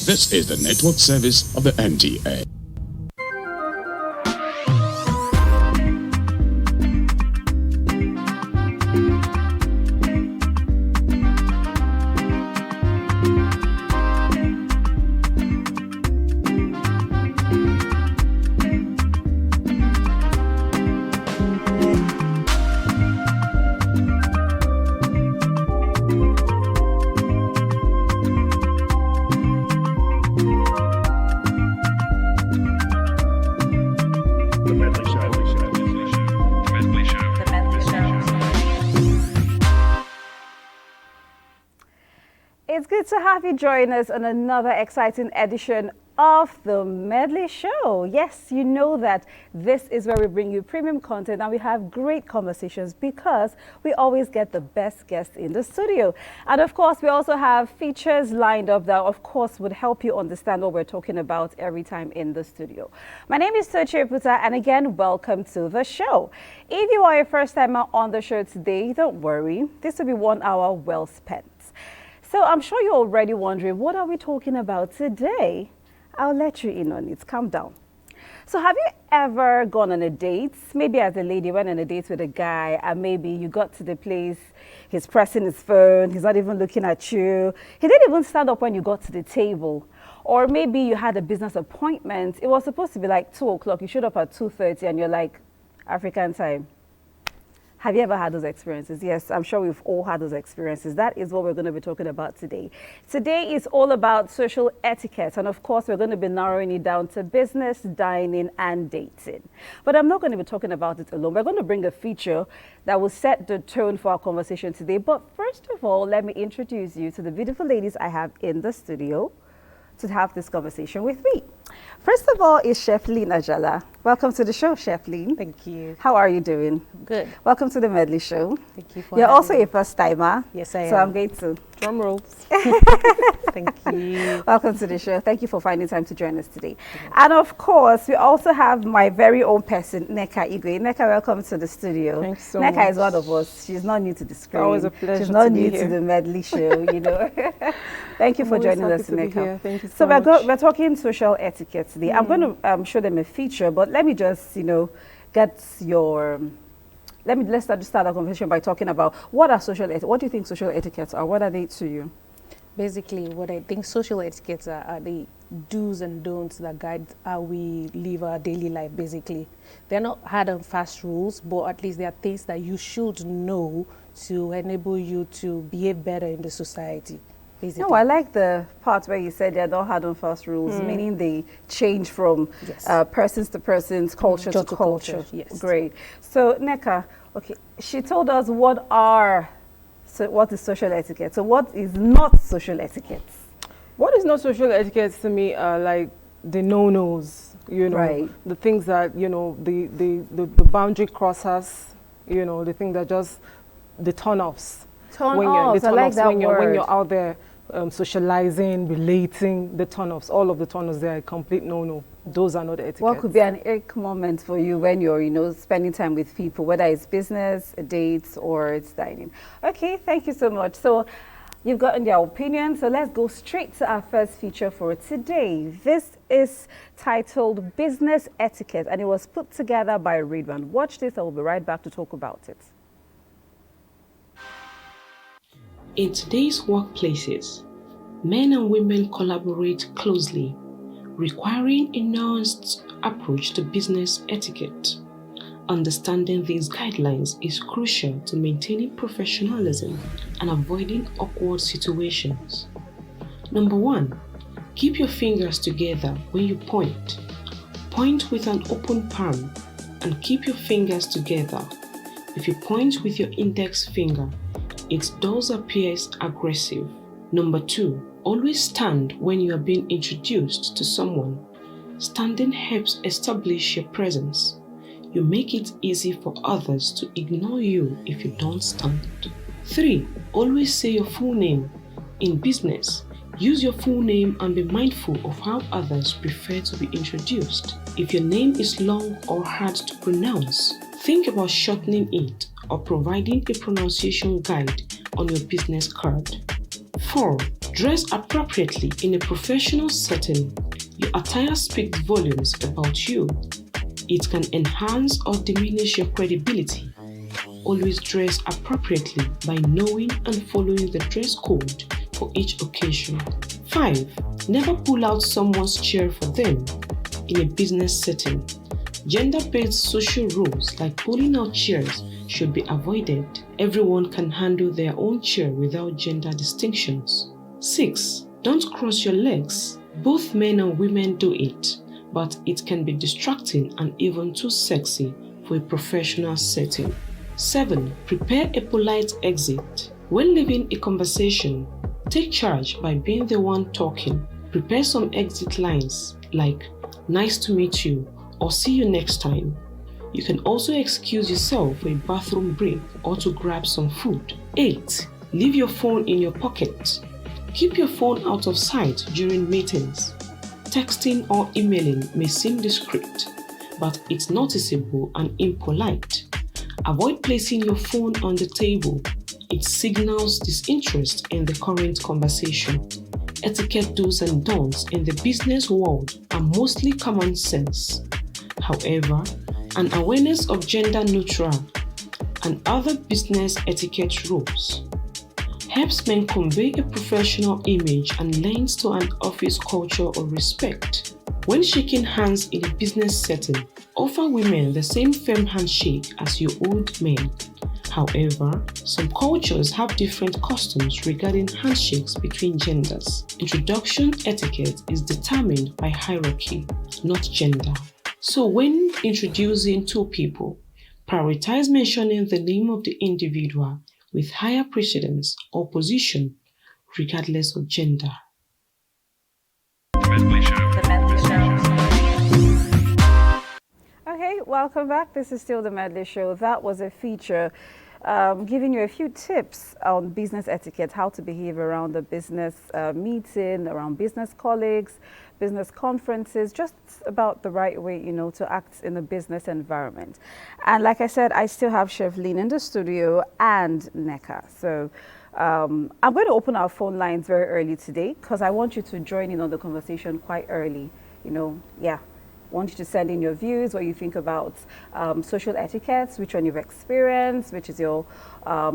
This is the network service of the NTA. It's good to have you join us on another exciting edition of the Medley Show. Yes, you know that this is where we bring you premium content and we have great conversations because we always get the best guests in the studio. And of course, we also have features lined up that of course would help you understand what we're talking about every time in the studio. My name is Tochi Puta, and again, welcome to the show. If you are a first timer on the show today, don't worry, this will be 1 hour well spent. So I'm sure you're already wondering, what are we talking about today? I'll let you in on it. Calm down. So have you ever gone on a date? Maybe as a lady went on a date with a guy and maybe you got to the place, he's pressing his phone, he's not even looking at you. He didn't even stand up when you got to the table. Or maybe you had a business appointment. It was supposed to be like 2 o'clock. You showed up at 2:30 and you're like, African time. Have you ever had those experiences? Yes, I'm sure we've all had those experiences. That is what we're going to be talking about today. Today is all about social etiquette. And of course, we're going to be narrowing it down to business, dining, and dating. But I'm not going to be talking about it alone. We're going to bring a feature that will set the tone for our conversation today. But first of all, let me introduce you to the beautiful ladies I have in the studio to have this conversation with me. First of all is Chef Lynn Ajala. Welcome to the show, Chef Lynn. Thank you. How are you doing? Good. Welcome to the Medley Show. Thank you for You're having also me. a first timer. Yes, I am. So I'm going to. Drum rolls. Thank you. Welcome to the show. Thank you for finding time to join us today. And of course, we also have my very own person, Neka Igwe. Neka, welcome to the studio. Thanks so Neka much. is one of us. She's not new to the screen. Always a pleasure She's not to be new here. to the Medley Show, you know. Thank you for always joining happy us, to be Neka. here. Thank you So so much. we're talking social etiquette today. I'm going to show them a feature, but let me just, let's start our conversation by talking about what are social etiquette. What do you think social etiquettes are? What are they to you? Basically, what I think social etiquettes are the do's and don'ts that guide how we live our daily life, basically. They're not hard and fast rules, but at least they are things that you should know to enable you to behave better in the society, basically. No, I like the part where you said they're not hard and fast rules, meaning they change from Yes. persons to persons, culture to culture. Yes. Great. So, Neka, okay, she told us what is social etiquette. So what is not social etiquette? What is not social etiquette to me are like the no-nos, Right. the things that, the boundary crossers, the thing that just, the turn-offs. Turn-offs, I like that when word. you're out there socializing, relating, the turn-offs, all of the turn-offs, they are a complete no-no. Those are not etiquette. What could be an ick moment for you when you're, spending time with people, whether it's business, dates, or it's dining? Okay, thank you so much. So you've gotten their opinion, so let's go straight to our first feature for today. This is titled Business Etiquette, and it was put together by Ridwan. Watch this, I will be right back to talk about it. In today's workplaces, men and women collaborate closely, requiring a nuanced approach to business etiquette. Understanding these guidelines is crucial to maintaining professionalism and avoiding awkward situations. Number 1, keep your fingers together when you point. Point with an open palm and keep your fingers together. If you point with your index finger, it does appear aggressive. Number 2, always stand when you are being introduced to someone. Standing helps establish your presence. You make it easy for others to ignore you if you don't stand. 3, always say your full name. In business, use your full name and be mindful of how others prefer to be introduced. If your name is long or hard to pronounce, think about shortening it or providing a pronunciation guide on your business card. 4, Dress appropriately in a professional setting. Your attire speaks volumes about you. It can enhance or diminish your credibility. Always dress appropriately by knowing and following the dress code for each occasion. 5. Never pull out someone's chair for them in a business setting. Gender-based social rules like pulling out chairs should be avoided. Everyone can handle their own chair without gender distinctions. 6. Don't cross your legs. Both men and women do it, but it can be distracting and even too sexy for a professional setting. 7. Prepare a polite exit. When leaving a conversation, take charge by being the one talking. Prepare some exit lines like, "Nice to meet you," or "See you next time." You can also excuse yourself for a bathroom break or to grab some food. 8. Leave your phone in your pocket. Keep your phone out of sight during meetings. Texting or emailing may seem discreet, but it's noticeable and impolite. Avoid placing your phone on the table. It signals disinterest in the current conversation. Etiquette do's and don'ts in the business world are mostly common sense. However, an awareness of gender neutral and other business etiquette rules helps men convey a professional image and lends to an office culture of respect. When shaking hands in a business setting, offer women the same firm handshake as you would men. However, some cultures have different customs regarding handshakes between genders. Introduction etiquette is determined by hierarchy, not gender. So when introducing two people, prioritize mentioning the name of the individual with higher precedence or position, regardless of gender. Okay, welcome back. This is still the Medley Show. That was a feature giving you a few tips on business etiquette, how to behave around the business meeting, around business colleagues, business conferences, just about the right way, to act in a business environment. And like I said, I still have Chef Lynn in the studio and Neka. So I'm going to open our phone lines very early today because I want you to join in on the conversation quite early. I want you to send in your views, what you think about social etiquettes, which one you've experienced, which is your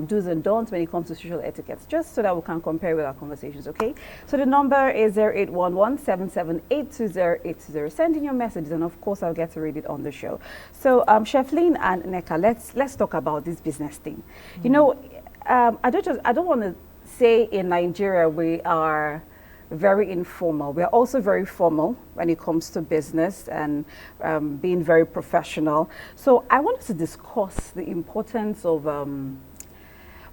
do's and don'ts when it comes to social etiquettes, just so that we can compare with our conversations, okay? So the number is 0811-778-2080. Send in your messages, and of course, I'll get to read it on the show. So Chef Lynn and Neka, let's talk about this business thing. I don't want to say in Nigeria we are very informal. We are also very formal when it comes to business and being very professional. So I wanted to discuss the importance of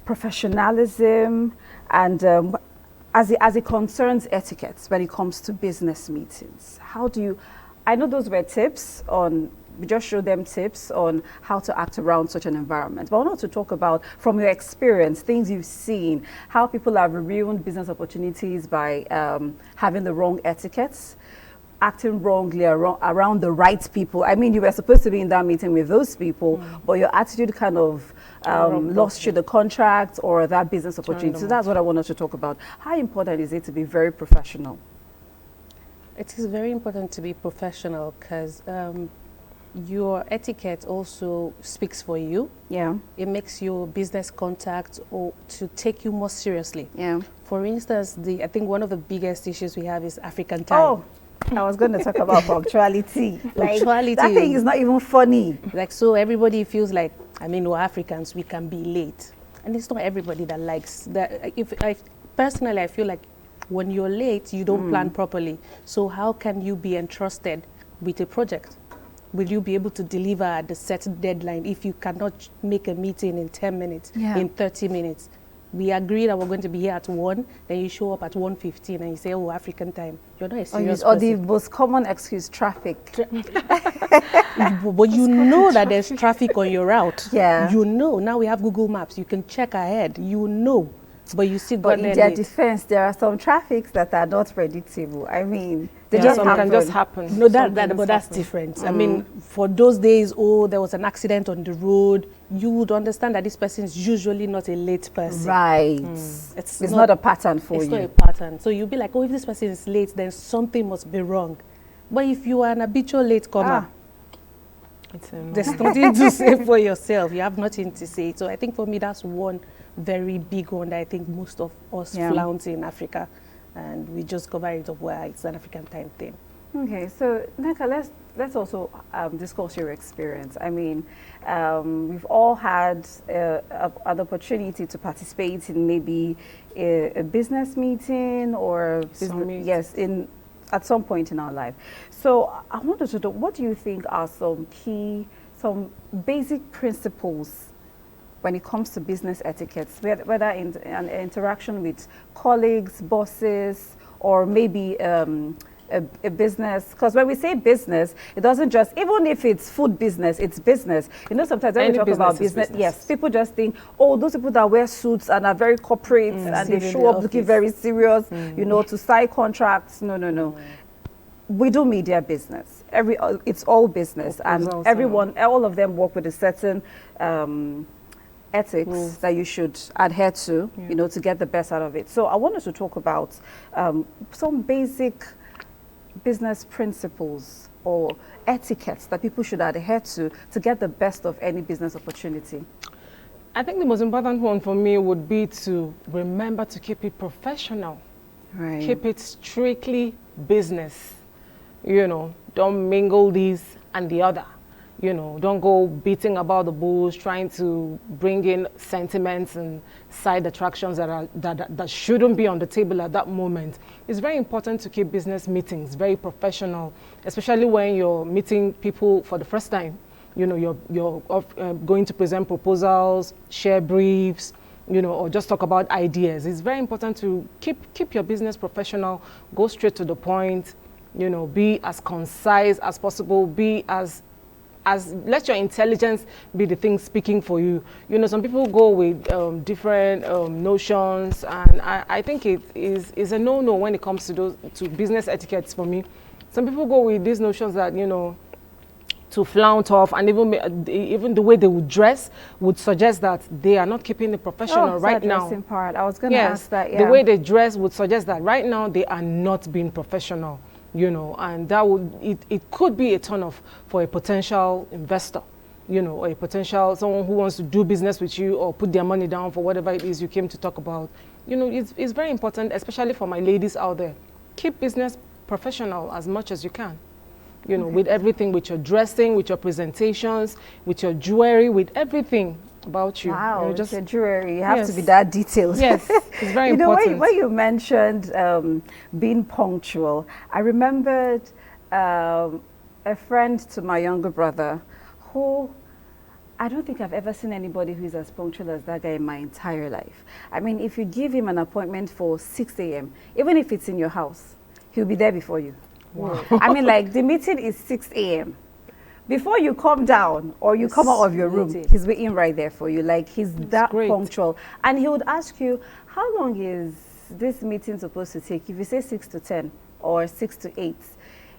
professionalism and as it concerns etiquettes when it comes to business meetings. I know those were tips on, we just showed them tips on how to act around such an environment. But I want to talk about, from your experience, things you've seen, how people have ruined business opportunities by having the wrong etiquettes, acting wrongly around the right people. I mean, you were supposed to be in that meeting with those people, but your attitude kind of lost you the contract or that business opportunity. So that's what I wanted to talk about. How important is it to be very professional? It is very important to be professional because your etiquette also speaks for you. Yeah. It makes your business contacts or to take you more seriously. Yeah. For instance, I think one of the biggest issues we have is African time. Oh, I was going to talk about punctuality. Punctuality. That thing is not even funny. So everybody feels like, we're Africans, we can be late. And it's not everybody that likes that. Personally, I feel like when you're late, you don't plan properly. So how can you be entrusted with a project? Will you be able to deliver at the set deadline if you cannot make a meeting in 10 minutes, in 30 minutes? We agree that we're going to be here at 1, then you show up at 1:15 and you say, oh, African time. You're not a serious person. Or the most common excuse, traffic. But you know that there's traffic on your route. Yeah. You know. Now we have Google Maps. You can check ahead. You know. But you still But got in there their late. defense, there are some traffics that are not predictable. I mean, they Yeah, just some happen. can just happen. No, Some that can but just that's happen. different. I mean, for those days, there was an accident on the road, you would understand that this person is usually not a late person. Right. It's It's not a pattern for It's you. not a pattern. So you'll be like, oh, if this person is late, then something must be wrong. But if you are an habitual late comer, It's there's nothing to say for yourself. You have nothing to say. So I think for me, that's one very big one that I think most of us Yeah. flounce in Africa. And we just cover it up where it's an African time thing. Okay, so Neka, let's also discuss your experience. I mean, we've all had an opportunity to participate in maybe a business meeting or Summit. yes, at some point in our life. So I wanted to know, what do you think are some basic principles when it comes to business etiquettes, whether in an interaction with colleagues, bosses, or maybe a business? Because when we say business, it doesn't just, even if it's food business, it's business. You know, sometimes when Any we talk about business is business, yes, business. people just think, oh, those people that wear suits and are very corporate and they Sit in show the up looking office. very serious, you know, to sign contracts. No. We do media business. It's all business, and Proposals, everyone, all of them work with a certain ethics that you should adhere to, you know, to get the best out of it. So I wanted to talk about some basic business principles or etiquettes that people should adhere to get the best of any business opportunity. I think the most important one for me would be to remember to keep it professional. Right. Keep it strictly business. You know, don't mingle this and the other. You know, don't go beating about the bush, trying to bring in sentiments and side attractions that shouldn't be on the table at that moment. It's very important to keep business meetings very professional, especially when you're meeting people for the first time. You know, you're going to present proposals, share briefs, you know, or just talk about ideas. It's very important to keep your business professional, go straight to the point, you know, be as concise as possible, be as let your intelligence be the thing speaking for you. You know, some people go with different notions, and I think it is a no-no when it comes to business etiquettes for me. Some people go with these notions that, you know, to flaunt off, and even the way they would dress would suggest that they are not keeping it professional right now. Dressing part. I was going to ask that. Yeah. The way they dress would suggest that right now they are not being professional, you know, and that would it could be a turn off for a potential investor, you know, or a potential someone who wants to do business with you or put their money down for whatever it is you came to talk about. You know, it's very important, especially for my ladies out there. Keep business professional as much as you can. You know, with everything, with your dressing, with your presentations, with your jewelry, with everything about you. Wow, You know, just your jewelry. You have to Yes. be that detailed. Yes, it's very You know, important. when you mentioned being punctual, I remembered a friend to my younger brother who, I don't think I've ever seen anybody who is as punctual as that guy in my entire life. I mean, if you give him an appointment for 6 a.m., even if it's in your house, he'll be there before you. Wow. I mean, like, the meeting is 6 a.m. Before you come down or you come out of your room, waiting. he's waiting right there for you. Like, he's that great. punctual. And he would ask you, how long is this meeting supposed to take? If you say 6 to 10 or 6 to 8,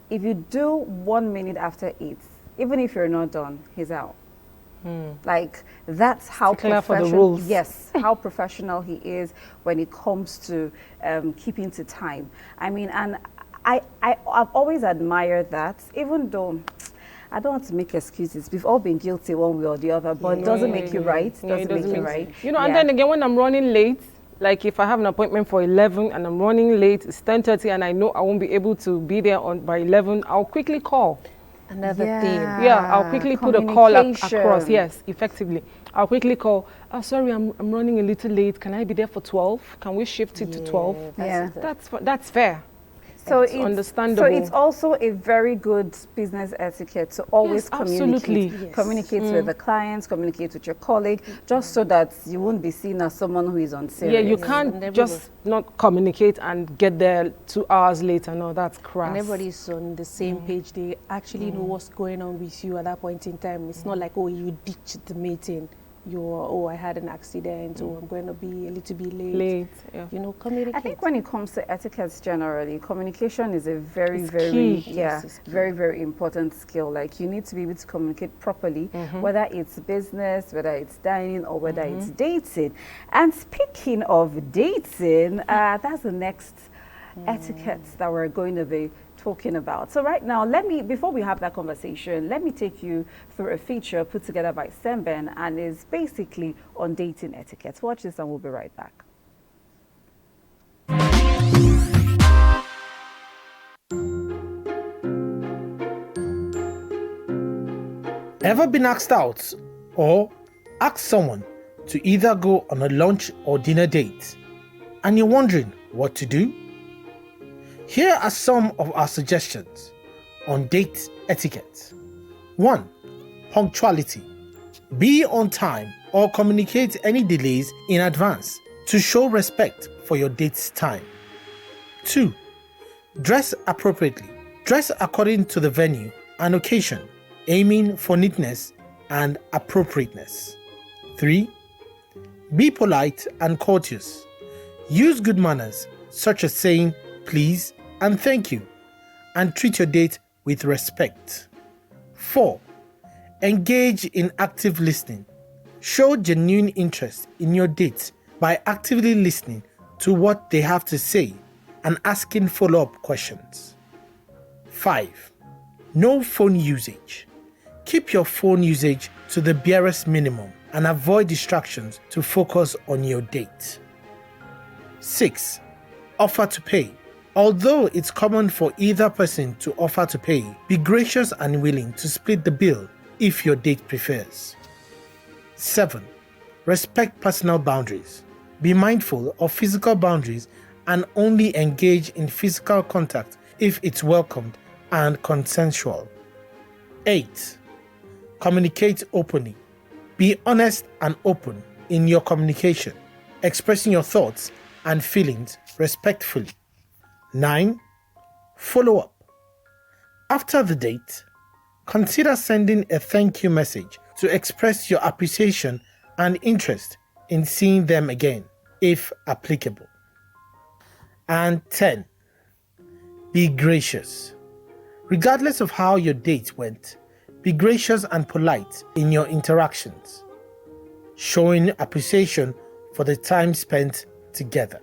if you do 1 minute after 8, even if you're not done, he's out. Like, that's how Stickler for the professional, rules. yes, how professional he is when it comes to keeping to time. I mean, and I've always admired that, even though I don't want to make excuses. We've all been guilty one way or the other, but it doesn't make you right. Yeah, it Doesn't make you right. You know, and Yeah. then again, when I'm running late, like if I have an appointment for 11 and I'm running late, it's 10:30 and I know I won't be able to be there by 11, I'll quickly call. Another Yeah. thing. Yeah, I'll quickly put a call across. Communication. Yes, effectively. I'll quickly call. Oh, sorry, I'm running a little late. Can I be there for 12? Can we shift it to 12? Yeah. That's fair. So It's it's understandable. So it's also a very good business etiquette to always Yes, communicate. absolutely. Yes. Communicate with the clients, communicate with your colleague, just so that you won't be seen as someone who is unserious. Yeah, you and can't everybody- just not communicate and get there 2 hours later. No, that's crass. And everybody's on the same page. They actually know what's going on with you at that point in time. It's not like, oh, you ditched the meeting I had an accident, or I'm going to be a little bit late. Yeah. You know, communicate. I think when it comes to etiquettes generally, communication is a very, It's very, key. yeah, Yes, it's key. very, very important skill. Like you need to be able to communicate properly, whether it's business, whether it's dining, or whether it's dating. And speaking of dating, that's the next etiquettes that we're going to be talking about. So right now, before we have that conversation, let me take you through a feature put together by Semben and is basically on dating etiquette. Watch this and we'll be right back. Ever been asked out or asked someone to either go on a lunch or dinner date and you're wondering what to do? Here are some of our suggestions on date etiquette. 1. Punctuality. Be on time or communicate any delays in advance to show respect for your date's time. 2. Dress appropriately. Dress according to the venue and occasion, aiming for neatness and appropriateness. 3. Be polite and courteous. Use good manners such as saying please and thank you, and treat your date with respect. 4. Engage in active listening. Show genuine interest in your date by actively listening to what they have to say and asking follow-up questions. 5. No phone usage. Keep your phone usage to the barest minimum and avoid distractions to focus on your date. 6. Offer to pay. Although it's common for either person to offer to pay, be gracious and willing to split the bill if your date prefers. 7. Respect personal boundaries. Be mindful of physical boundaries and only engage in physical contact if it's welcomed and consensual. 8. Communicate openly. Be honest and open in your communication, expressing your thoughts and feelings respectfully. 9. Follow up. After the date, consider sending a thank you message to express your appreciation and interest in seeing them again, if applicable. And 10. Be gracious. Regardless of how your date went, be gracious and polite in your interactions, showing appreciation for the time spent together.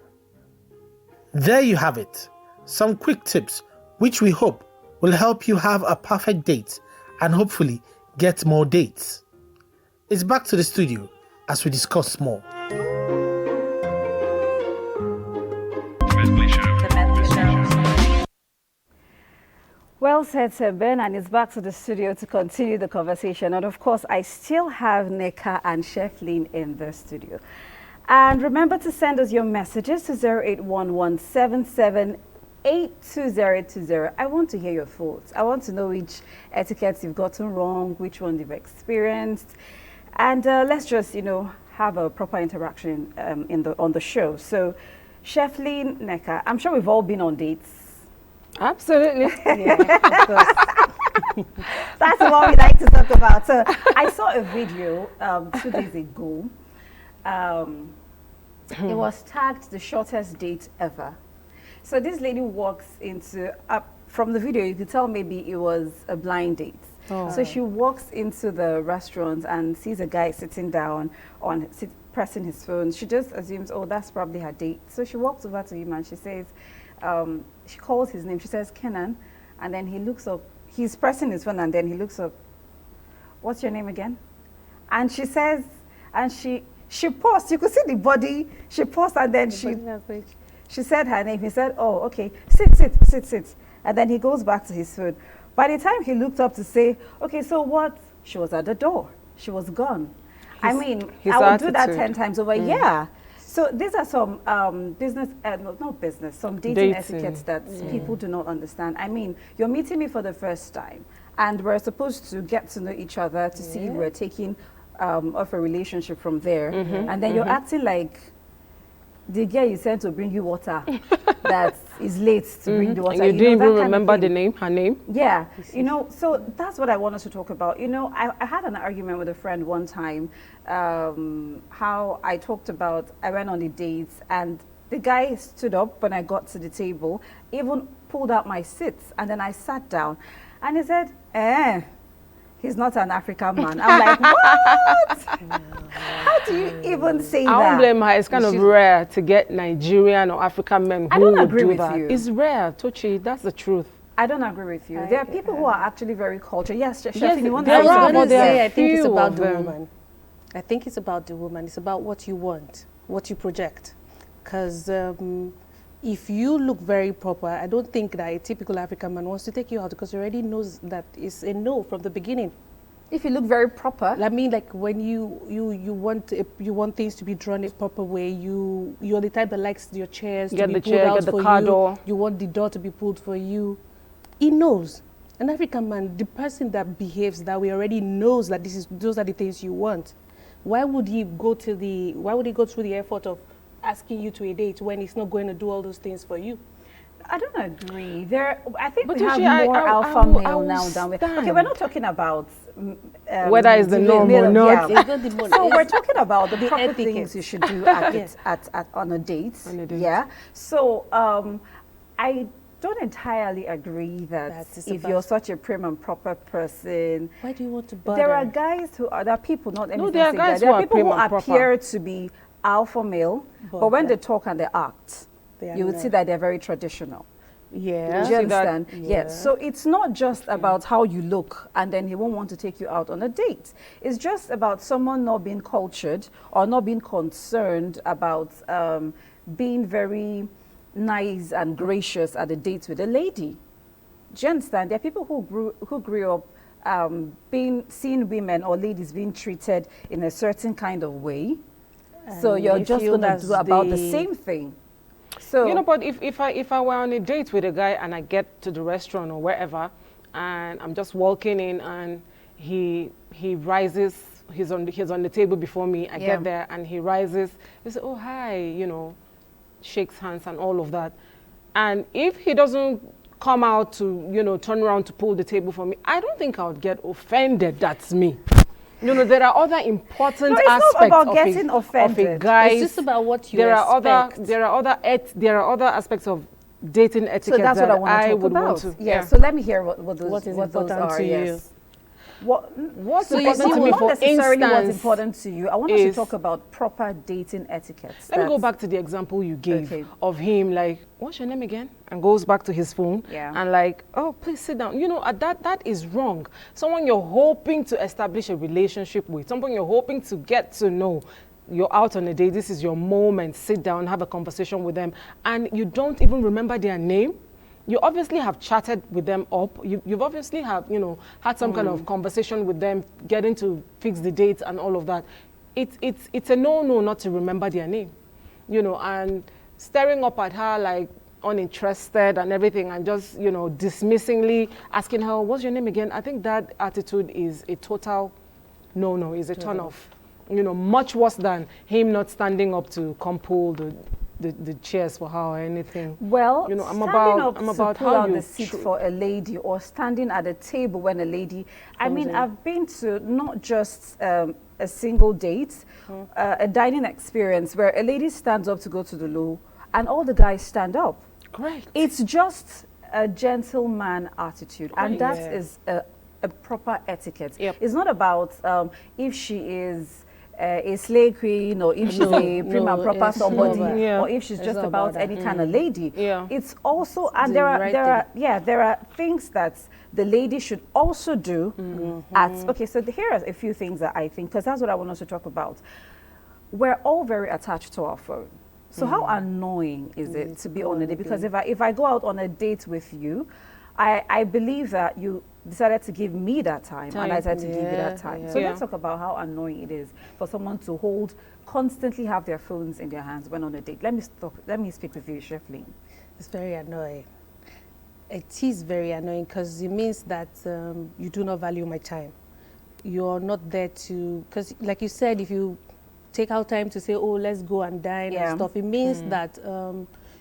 There you have it. Some quick tips which we hope will help you have a perfect date and hopefully get more dates. It's back to the studio as we discuss more. Well said, Sir Ben, and it's back to the studio to continue the conversation. And of course, I still have Neka and Chef Lynn in the studio. And remember to send us your messages to 081177822020. I want to hear your thoughts. I want to know which etiquettes you've gotten wrong, which one you've experienced. And let's just, have a proper interaction on the show. So, Chef Lynn, Neka, I'm sure we've all been on dates. Absolutely. Yeah, of course. That's what we like to talk about. So I saw a video 2 days ago. It was tagged the shortest date ever. So this lady walks into, from the video, you could tell maybe it was a blind date. Oh. So she walks into the restaurant and sees a guy sitting down pressing his phone. She just assumes, oh, that's probably her date. So she walks over to him and she says, she calls his name. She says, Kenan. And then he looks up. He's pressing his phone and then he looks up. What's your name again? And she says, and she paused. You could see the body. She paused and then she said her name. He said, oh, okay, sit. And then he goes back to his phone. By the time he looked up to say, okay, so what? She was at the door. She was gone. I would do that 10 times over. Yeah. So these are some some dating etiquettes that people do not understand. I mean, you're meeting me for the first time and we're supposed to get to know each other to see if we're taking off a relationship from there. And then you're acting like the girl you sent to bring you water. That's is late to bring the water. And you didn't even that kind of remember the thing. name, her name? Yeah, so that's what I wanted to talk about. I had an argument with a friend one time, how I talked about, I went on a date and the guy stood up when I got to the table, even pulled out my seats, and then I sat down and he said, he's not an African man. I'm like, what? How do you even say that? I don't blame her. It's kind of rare to get Nigerian or African men who would do that. It's rare, Tochi. That's the truth. I don't agree with you. There are people who are actually very cultured. Yes, Chef, you want I to was going to say, I few think it's about of the them. woman. I think it's about the woman. It's about what you want, what you project. Because if you look very proper, I don't think that a typical African man wants to take you out because he already knows that it's a no from the beginning. If you look very proper. I mean, like when you want things to be drawn a proper way, you're the type that likes your chairs to be pulled out for you. You want the door to be pulled for you. He knows. An African man, the person that behaves that way already knows that those are the things you want. Why would he go through the effort of asking you to a date when he's not going to do all those things for you? I don't agree. I think But we have Tochi, more alpha male now than we. Okay, we're not talking about whether it's the norm or not. Yeah. It's not the So we're talking about the proper etiquette. things you should do on a date. On a date. Yeah. So I don't entirely agree that if you're such a prim and proper person. Why do you want to bother? There are guys there are people, not anything. there are guys there who are are people who prim and appear to be alpha male, but when they talk and they act, They are you would not. see that they're very traditional. Yeah. Do you understand? Yeah. Yes. So it's not just about how you look and then he won't want to take you out on a date. It's just about someone not being cultured or not being concerned about being very nice and gracious at a date with a lady. Do you understand? There are people who grew up seeing women or ladies being treated in a certain kind of way. So you're just going to do about the same thing. So But if I were on a date with a guy and I get to the restaurant or wherever, and I'm just walking in and he rises, he's on the table before me. I get there and he rises. He says, "Oh hi," shakes hands and all of that. And if he doesn't come out to turn around to pull the table for me, I don't think I would get offended. That's me. There are other important aspects not about getting offended. of a guy's. It's just about what you There expect. are other aspects of dating etiquette so that's that what I want to talk would about. want to. Yeah. So let me hear what those What is those important are. to you? Yes. What's So you important see, to me? not Not necessarily what's instance, important to you. I want us to is- talk about proper dating etiquettes. Let me go back to the example you gave Okay. of him, like, what's your name again? And goes back to his phone. Yeah. And like, oh, please sit down. That is wrong. Someone you're hoping to establish a relationship with, someone you're hoping to get to know. You're out on a date, this is your moment, sit down, have a conversation with them, and you don't even remember their name. You obviously have chatted with them up. You've obviously have, had some kind of conversation with them, getting to fix the dates and all of that. It's a no not to remember their name, and staring up at her like uninterested and everything, and just dismissingly asking her, "What's your name again?" I think that attitude is a total no, is a turn off. Much worse than him not standing up to come pull the chairs for her or anything. Well, I'm standing about up to pull how out you the seat for a lady or standing at a table when a lady. I mean, I've been to not just a single date, a dining experience where a lady stands up to go to the loo and all the guys stand up. Correct. It's just a gentleman attitude, and that is a proper etiquette. Yep. It's not about if she is a slay queen or if she's a prim and proper it's somebody not. or if she's It's just not about about that. any kind of lady. Yeah. It's also, and The there right are things that the lady should also do okay, so here are a few things that I think, because that's what I want us to talk about. We're all very attached to our phone. So how annoying is it to be on a date? Because if I go out on a date with you, I believe that you decided to give me that time and I decided to give you that time. So let's talk about how annoying it is for someone to constantly have their phones in their hands when on a date. Let me speak with you, Chef Lynn. It's very annoying. It is very annoying because it means that you do not value my time. You're not there to, because like you said, if you take out time to say, oh, let's go and dine and stuff, it means that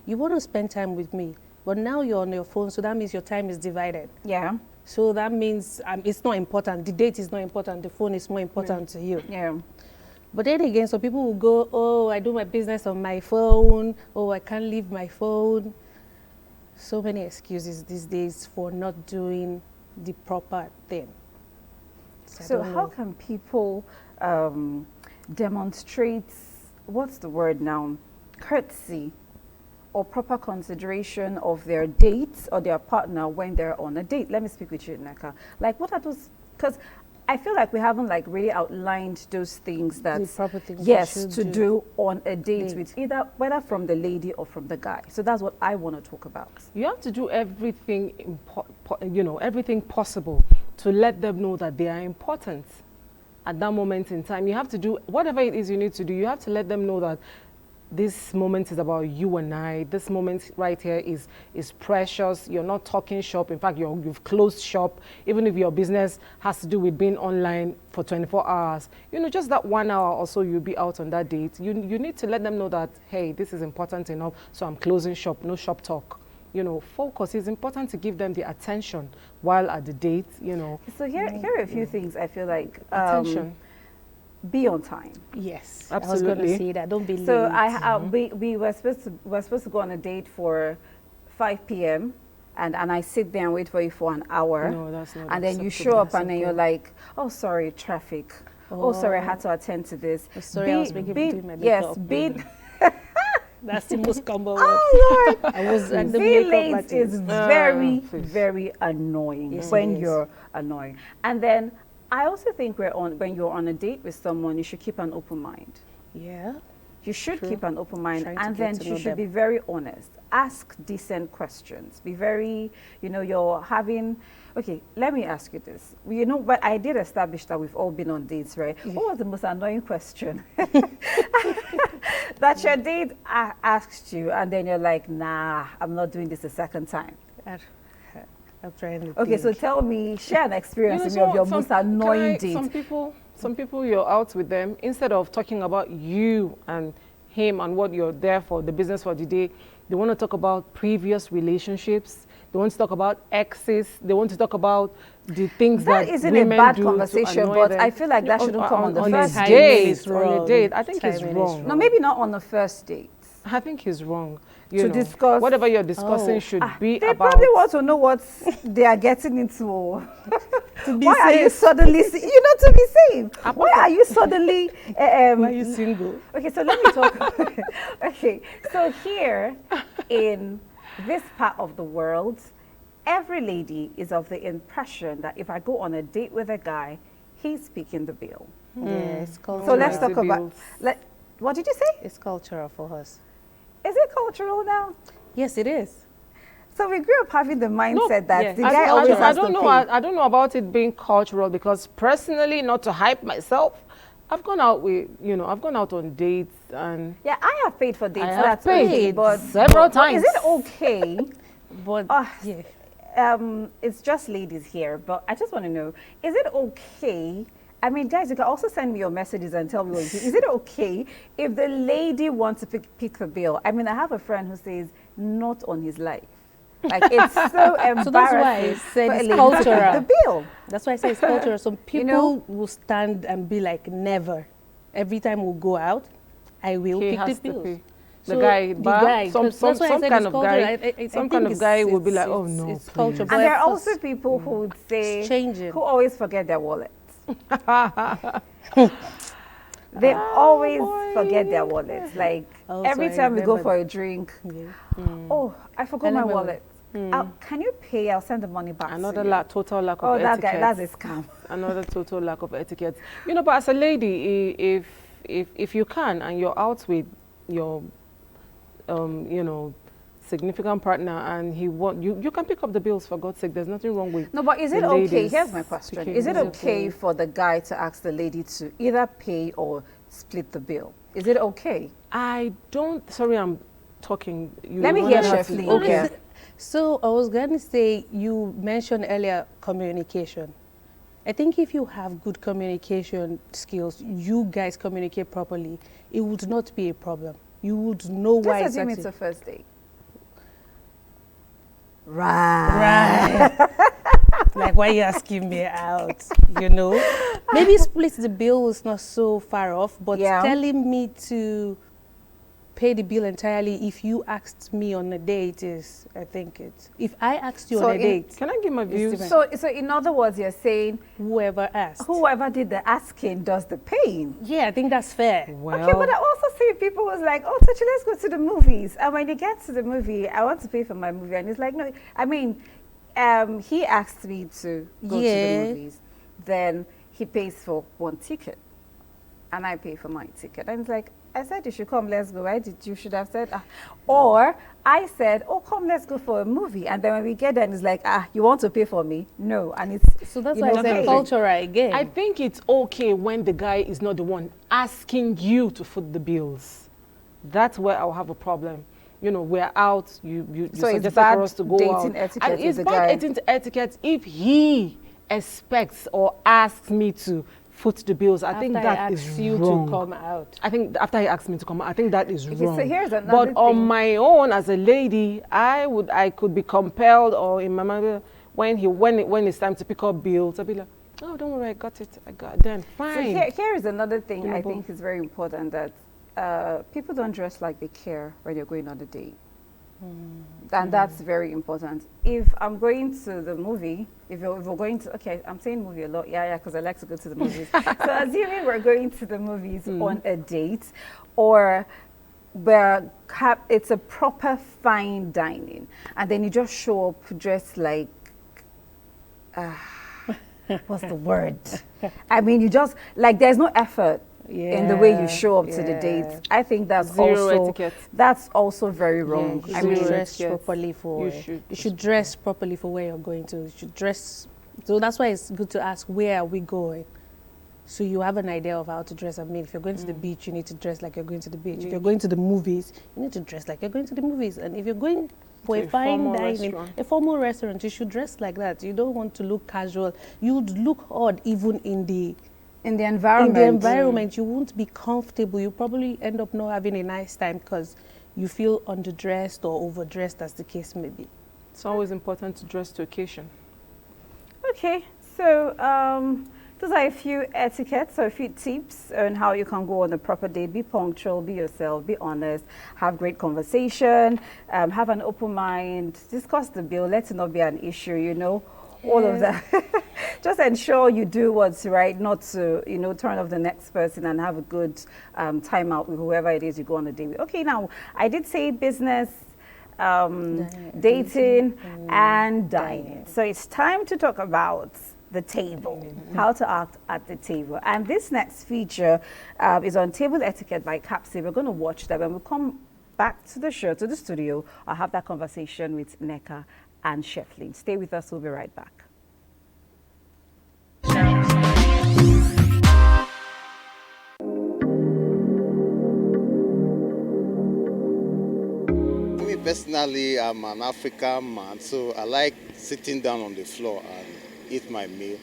You want to spend time with me, but now you're on your phone, so that means your time is divided. Yeah. So that means it's not important. The date is not important. The phone is more important to you. Yeah. But then again, some people will go, oh, I do my business on my phone. Oh, I can't leave my phone. So many excuses these days for not doing the proper thing. So how can people demonstrate, what's the word now, courtesy or proper consideration of their dates or their partner when they're on a date? Let me speak with you, Naka. Like, what are those? Because I feel like we haven't like really outlined those things that, The proper things yes, you should to do on a date with whether from the lady or from the guy. So that's what I want to talk about. You have to do everything, everything possible to let them know that they are important at that moment in time. You have to do whatever it is you need to do. You have to let them know that this moment is about you and I. This moment right here is precious. You're not talking shop. In fact, you've closed shop. Even if your business has to do with being online for 24 hours, just that 1 hour or so you'll be out on that date. You need to let them know that, hey, this is important enough, so I'm closing shop, no shop talk. Focus. It's important to give them the attention while at the date, So here are a few things I feel like. Attention. Be on time. Yes, absolutely. I was going to say that. Don't be late. So we were supposed to go on a date for 5 p.m. and I sit there and wait for you for an hour. No, that's not. And then you show up and then you're like, oh, sorry, traffic. Oh, sorry, I had to attend to this. Oh, sorry, I was making doing my makeup. Yes, that's the most common one. Oh Lord! I was at the Being makeup late artist. is very, very annoying. Yes, when it is. you're annoying. And then I also think when you're on a date with someone, you should keep an open mind. Yeah. You should keep an open mind, Trying to and get then to you know should them. be very honest. Ask decent questions. Be very, you're having. Okay, let me ask you this. But I did establish that we've all been on dates, right? Yeah. What was the most annoying question that your date asked you, and then you're like, nah, I'm not doing this a second time? I'm trying to Okay, so think. tell me, share an experience with me of your most annoying date. Some people you're out with them, instead of talking about you and him and what you're there for, the business for the day, they want to talk about previous relationships. They want to talk about exes. They want to talk about the things that isn't a women bad do conversation, to annoy but them. I feel like that shouldn't come on the first a date. date. On a date, I think it's Timing is wrong. No, maybe not on the first date. I think he's wrong. To discuss. Whatever you're discussing should be They about. probably want to know what they are getting into. To be Why are you safe. suddenly, to be safe? Why are you suddenly? Why are you single? Okay, so let me talk. Okay, so here in this part of the world, every lady is of the impression that if I go on a date with a guy, he's speaking the bill. Yeah, it's cultural. So let's the talk about. bills. What did you say? It's cultural for us. Is it cultural now? Yes, it is. So we grew up having the mindset that yes. the guy always has to pay. I don't know about it being cultural, because personally, not to hype myself, I've gone out on dates, and Yeah, I have paid for dates. I have That's paid okay, but several but times. Is it okay? But yeah. It's just ladies here, but I just want to know: is it okay? I mean, guys, you can also send me your messages and tell me what you think. Is it okay if the lady wants to pick the bill? I mean, I have a friend who says not on his life. Like, it's so embarrassing. So that's why I said for a it's lady to pick cultural. the bill. That's why I say it's cultural. Some people will stand and be like, never. Every time we go out, I will he pick has the to bills. pay. So The guy, some 'cause that's why I some said kind it's of cultural. guy, I some think kind of it's- guy will be it's- like, oh it's- no, it's please. culture. And But there are for also us- people who would say, It's changing. who always forget their wallet. They always forget their wallets. Like, Also, every I time we go remember- for a drink, oh, I forgot I my remember. wallet. Can you pay? I'll send the money back Another to you. total lack of Oh, etiquette. that guy, that's a scam. Another total lack of etiquette. But as a lady, if you can and you're out with your, significant partner and you can pick up the bills, for God's sake. There's nothing wrong with. No, but is it the okay? ladies Here's my question. picking Is it bills. okay for the guy to ask the lady to either pay or split the bill? Is it okay? I don't. Sorry, I'm talking. Let me hear Chef Lee. Okay. So I was going to say, you mentioned earlier communication. I think if you have good communication skills, you guys communicate properly, it would not be a problem. You would know why Just assume exactly. it's a first date. Right. Right. Like, why are you asking me out? You know? Maybe split the bill is not so far off, but Yeah. telling me to pay the bill entirely if you asked me on a date is, I think it's, if I asked you So on a date, Can I give my it's views? different. So in other words, you're saying Whoever asked. whoever did the asking does the paying. Yeah, I think that's fair. Well, Okay, but I also see people was like, oh, Touchy, let's go to the movies. And when you get to the movie, I want to pay for my movie. And it's like, no, I mean, he asked me to go to Yeah. the movies. Then he pays for one ticket. And I pay for my ticket. And it's like, I said you should come, let's go. Why did you should have said, or I said, oh, come, let's go for a movie. And then when we get there, and it's like, you want to pay for me? No. And it's, So that's you why know, I said hey. cultural again. I think it's okay when the guy is not the one asking you to foot the bills. That's where I'll have a problem. You know, we're out, you So it's suggested bad for us to go dating out. etiquette And with it's the bad guy. dating etiquette if he expects or asks me to foot the bills. I think After that I is asked you wrong. to come out. I think after he asked me to come out, I think that is Okay, so wrong. here's another But on thing. my own as a lady, I could be compelled, or in my mother, when it's time to pick up bills, I'll be like, oh, don't worry, I got it. I got it. Then So fine. here is another thing You know, I but- think is very important, that people don't dress like they care when you're going on a date. And that's very important. If I'm going to the movie, if we're going to, okay, I'm saying movie a lot, yeah, because I like to go to the movies. So assuming we're going to the movies on a date, or it's a proper fine dining, and then you just show up dressed like, what's the word? I mean, you just, like, there's no effort in the way you Yeah, show up to the yeah. dates. I think that's Zero also etiquette. that's also very wrong. You I should mean, Zero dress etiquette. properly for. You You should should dress properly for where you're going to. You should dress. So that's why it's good to ask, where are we going? So you have an idea of how to dress. I mean, if you're going to the beach, you need to dress like you're going to the beach. If you're going to the movies, you need to dress like you're going to the movies. And if you're going for To a a fine formal dining, restaurant. a formal restaurant, you should dress like that. You don't want to look casual. You'd look odd even in the environment. In the environment, you won't be comfortable. You probably end up not having a nice time because you feel underdressed or overdressed, as the case may be. It's always important to dress to occasion. Okay, so those are a few etiquettes or a few tips on how you can go on a proper date. Be punctual, be yourself, be honest, have great conversation, have an open mind, discuss the bill, let it not be an issue, you know, all of that. Just ensure you do what's right, not to, you know, turn off the next person, and have a good time out with whoever it is you go on a date with. Okay, now, I did say business, dating, and dining. So it's time to talk about the table, how to act at the table. And this next feature is on Table Etiquette by Capsi. We're going to watch that. When we come back to the show, to the studio, I'll have that conversation with Neka and Sheflin. Stay with us. We'll be right back. Me personally, I'm an African man, so I like sitting down on the floor and eat my meal.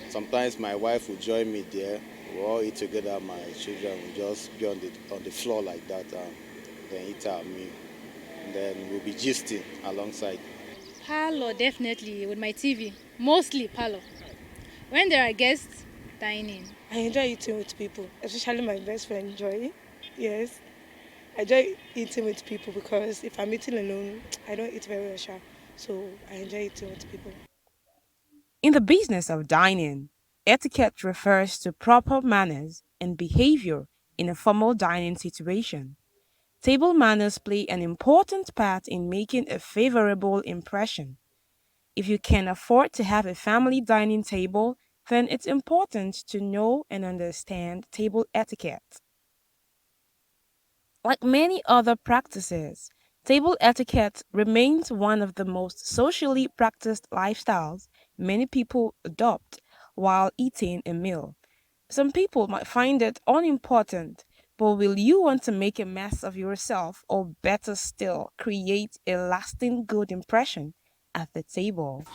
Sometimes my wife will join me there. We'll all eat together. My children will just be on the floor like that and then eat our meal. And then we'll be gisting alongside. Parlor, definitely, with my TV. Mostly parlor. When there are guests, dining. I enjoy eating with people, especially my best friend Joy. Yes, I enjoy eating with people because if I'm eating alone, I don't eat very well, sha. So I enjoy eating with people. In the business of dining, etiquette refers to proper manners and behavior in a formal dining situation. Table manners play an important part in making a favorable impression. If you can afford to have a family dining table, then it's important to know and understand table etiquette. Like many other practices, table etiquette remains one of the most socially practiced lifestyles many people adopt while eating a meal. Some people might find it unimportant, but will you want to make a mess of yourself, or better still, create a lasting good impression at the table?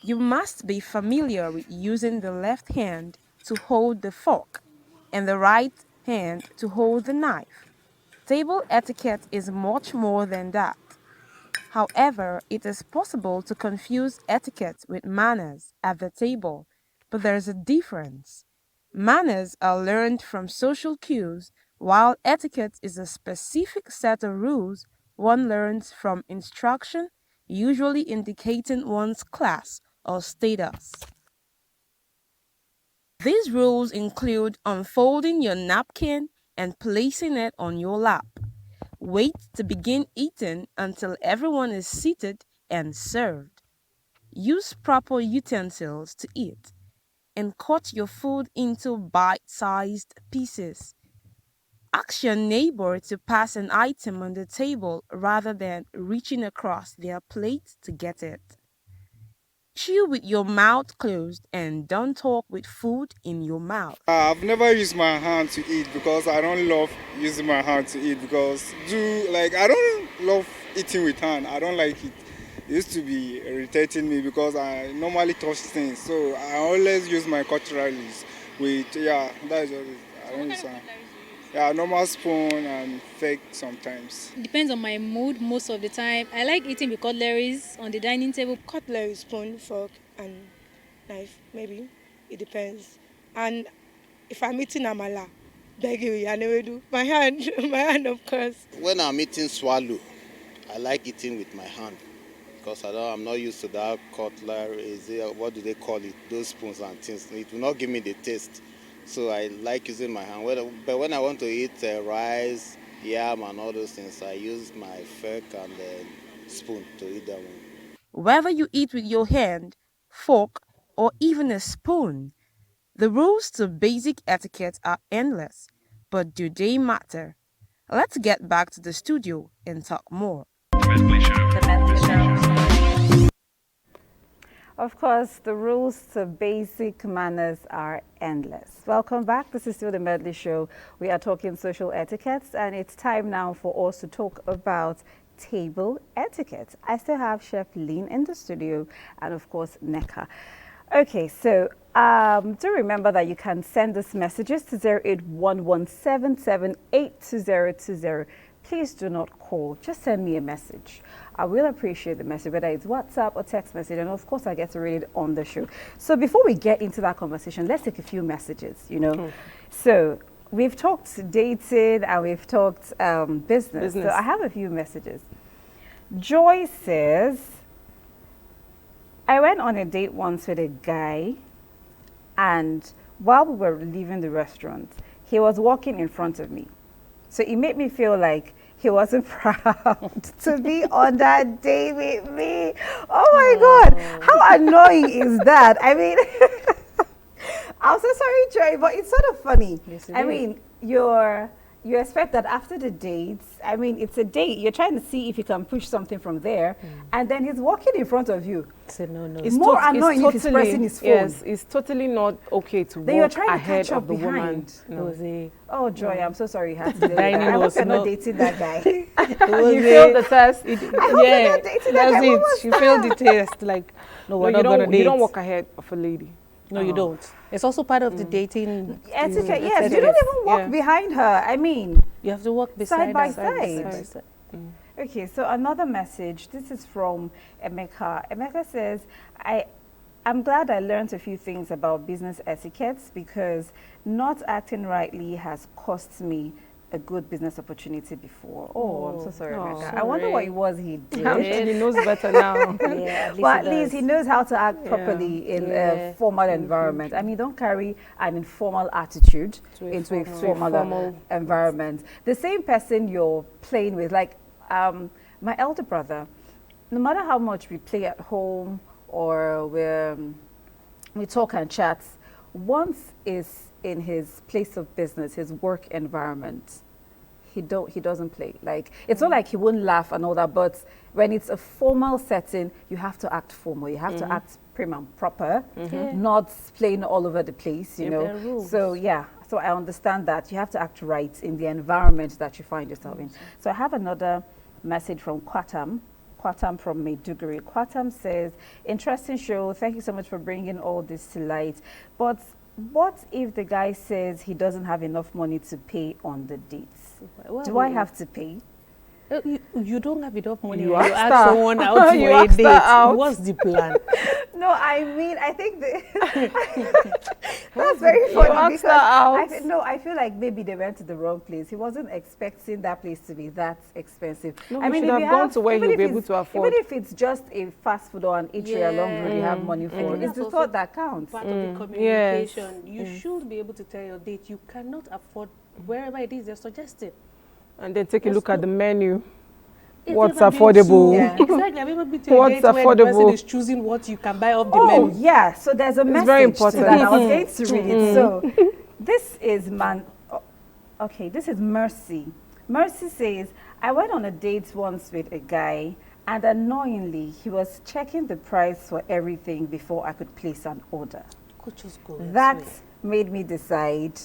You must be familiar with using the left hand to hold the fork and the right hand to hold the knife. Table etiquette is much more than that. However, it is possible to confuse etiquette with manners at the table, but there's a difference. Manners are learned from social cues, while etiquette is a specific set of rules one learns from instruction, usually indicating one's class or status. These rules include unfolding your napkin and placing it on your lap. Wait to begin eating until everyone is seated and served. Use proper utensils to eat and cut your food into bite-sized pieces. Ask your neighbor to pass an item on the table rather than reaching across their plate to get it. Chew with your mouth closed and don't talk with food in your mouth. I've never used my hand to eat because I don't love using my hand to eat because I don't love eating with hand. I don't like it. It used to be irritating me because I normally touch things. So I always use my cutleries with that is what it is. I don't use hand. Yeah, normal spoon and fake sometimes. Depends on my mood most of the time. I like eating with cutleries on the dining table. Cutlery, spoon, fork, and knife, maybe. It depends. And if I'm eating amala, begiri, I never do. My hand, of course. When I'm eating swallow, I like eating with my hand because I'm not used to that cutlery. What do they call it? Those spoons and things. It will not give me the taste. So I like using my hand. But when I want to eat rice, yam, and all those things, I use my fork and spoon to eat that one. Whether you eat with your hand, fork, or even a spoon, the rules to basic etiquette are endless, but do they matter? Let's get back to the studio and talk more. The Medley Show. Of course, the rules to basic manners are endless. Welcome back. This is still the Medley Show. We are talking social etiquettes, and it's time now for us to talk about table etiquette. I still have Chef Lynn in the studio, and of course, Neka. Okay, so do remember that you can send us messages to 08117782020. Please do not call. Just send me a message. I will appreciate the message, whether it's WhatsApp or text message, and of course I get to read it on the show. So before we get into that conversation, let's take a few messages, So we've talked dating and we've talked business. So I have a few messages. Joy says, I went on a date once with a guy, and while we were leaving the restaurant, he was walking in front of me. So it made me feel like he wasn't proud to be on that date with me. Oh my God, how annoying is that? I mean, I'm so sorry, Joy, but it's sort of funny. Yes, I mean, you expect that after the dates, I mean, it's a date. You're trying to see if you can push something from there, and then he's walking in front of you. So no. It's more annoying if he's pressing his phone. Yes, it's totally not okay to Then you're walk trying to ahead catch up of the woman. behind. Oh, Joy, I'm so sorry you had to do that. Dining I hope was you're not not- dating that guy. You failed the test. I hope you're not dating that That's guy. What was it. You failed the test. Like, no, we're not gonna date. You don't walk ahead of a lady. No, you don't. It's also part of the dating etiquette? Yes, you don't even walk behind her. I mean, You have to walk beside by her, side. Okay, so another message. This is from Emeka. Emeka says, I'm glad I learned a few things about business etiquettes because not acting rightly has cost me a good business opportunity before. Oh, I'm so sorry, Emeka. I wonder what it was he did. He knows better now. At least he knows how to act properly in a formal environment. I mean, don't carry an informal attitude into a formal environment. The same person you're playing with, like my elder brother, no matter how much we play at home or we talk and chat, once is in his place of business, his work environment, he doesn't play. Like, it's not like he won't laugh and all that, but when it's a formal setting, you have to act formal. You have to act prim and proper, not playing all over the place, you know. So so I understand that you have to act right in the environment that you find yourself in. So I have another message from Kwatam from Maiduguri. Kwatam says, interesting show. Thank you so much for bringing all this to light. But what if the guy says he doesn't have enough money to pay on the dates? Do I have to pay? You don't have enough money. You when asked you ask her. someone out for You a asked her date. out. What's the plan? No, I mean, I think that's very funny asked because her out. I feel like maybe they went to the wrong place. He wasn't expecting that place to be that expensive. No, I he mean, should if have you gone to where even he'll if be able it's- to afford. Even if it's just a fast food or an eatery along the road you have money for, think it's that's the also thought that counts. Part of the communication. You should be able to tell your date you cannot afford wherever it is they're suggesting. And then take a look at the menu. If What's you've ever been affordable? to- Exactly. Have you ever been to a What's date where the person affordable? is choosing what you can buy off the Oh, menu? yeah. So there's a message very to important. that. I was going to read it. So this is okay, this is Mercy. Mercy says, I went on a date once with a guy, and annoyingly, he was checking the price for everything before I could place an order. Could just go That elsewhere. made me decide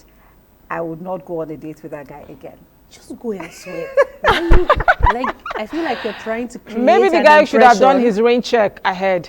I would not go on a date with that guy again. Just go elsewhere. Why you, like, I feel like you're trying to create Maybe the an guy should have done impression. his rain check ahead.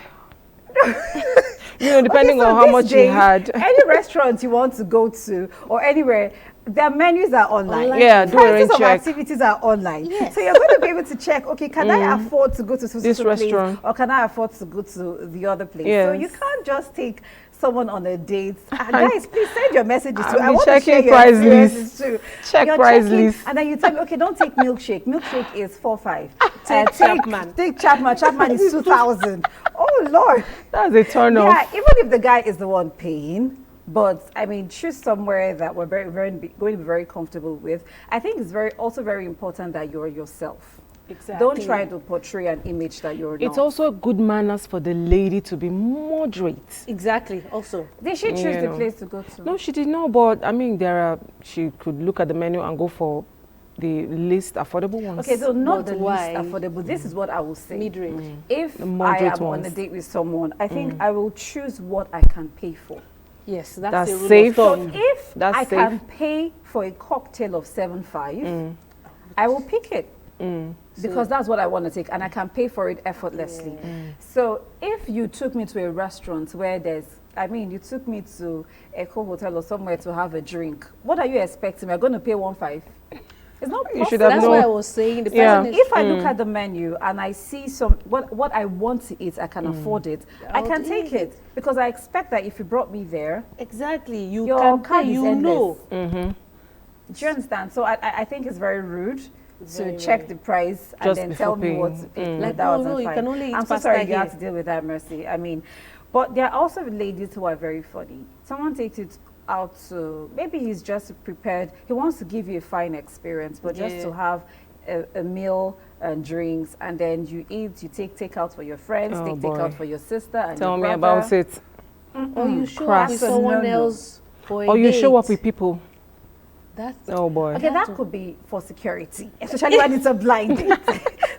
Depending Okay, so on how these much he days, had. Any restaurant you want to go to or anywhere, their menus are online. Yeah, do a rain Prices of check. activities are online. So you're going to be able to check, okay, can I afford to go to This place restaurant. or can I afford to go to the other place? So Yes. you can't just take someone on a date. Guys, please send your messages I'll too. I be want to share checking your price experiences list. too. Check You're price checking, list. and then you tell me, okay, don't take milkshake. Milkshake is 4-5. Take Chapman. Take Chapman. Chapman is 2,000. Oh Lord. That's a turn Yeah, off. even if the guy is the one paying, but I mean, choose somewhere that we're going to be very comfortable with. I think it's also very important that you're yourself. Exactly. Don't try to portray an image that you're not. It's also good manners for the lady to be moderate. Exactly. Also, They should choose You the know. place to go to. No, she did not, but I mean, she could look at the menu and go for the least affordable ones. Okay, so not But the why? least affordable. This is what I will say. mid-range. If The I moderate am on ones. a date with someone, I think I will choose what I can pay for. Yes, that's, That's the rule safe. of thumb. If That's I safe. can pay for a cocktail of 7.5, I will pick it. Because that's what I want to take and I can pay for it effortlessly. So if you took me to a restaurant where you took me to Echo Hotel or somewhere to have a drink, what are you expecting? We're going to pay 1.5? It's not possible. should have That's known. why I was saying the person Yeah. is If I look at the menu and I see what I want to eat, I can afford it, I I'll can eat take it. it because I expect that if you brought me there, exactly you your can card pay, is you endless. know. Do you understand? So I think it's very rude Very, to check very. the price and Just then before tell me paying. what to pay. Like, that oh, wasn't no, you fine. can only eat I'm so pasta sorry you here. have to deal with that, Mercy. I mean, but there are also ladies who are very funny. Someone takes it out to, maybe he's just prepared, he wants to give you a fine experience, but just to have a meal and drinks, and then you eat, you take out for your friends, Oh, take boy. out for your sister and Tell your me brother. about it. Or you show Crass. up with That's a someone no-no. else for a Or you show up date. with people. That's Oh boy. Okay, that could be for security, especially when it's a blind date.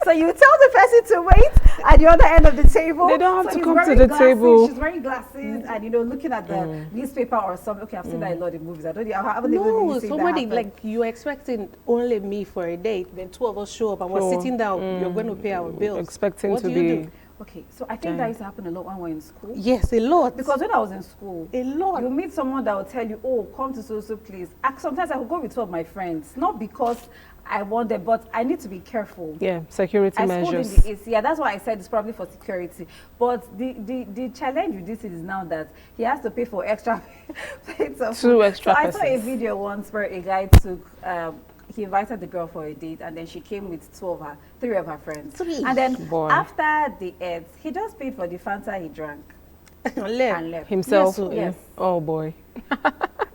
So you tell the person to wait at the other end of the table. They don't have So to he's come to wearing the glasses, table. She's wearing glasses and, looking at the newspaper or something. Okay, I've seen that in a lot of movies. I haven't even no, really seen somebody that happen. like you're expecting only me for a date. Then two of us show up and we're Sure. sitting down. You're going to pay our bills. Expecting What to do you be. do? Okay, so I think that used to happen a lot when we were in school. Yes, a lot. Because when I was in school, a lot. you meet someone that will tell you, oh, come to so place. Sometimes I will go with two of my friends, not because I want them, but I need to be careful. Yeah, security I schooled in measures. the AC. Yeah, that's why I said it's probably for security. But the challenge with this is now that he has to pay for extra plates of Two food. extra So I saw a persons. video once where a guy took, he invited the girl for a date and then she came with three of her friends. And then Boy. after the ate, he just paid for the Fanta he drank and left. Himself. Yes, yes. Oh boy.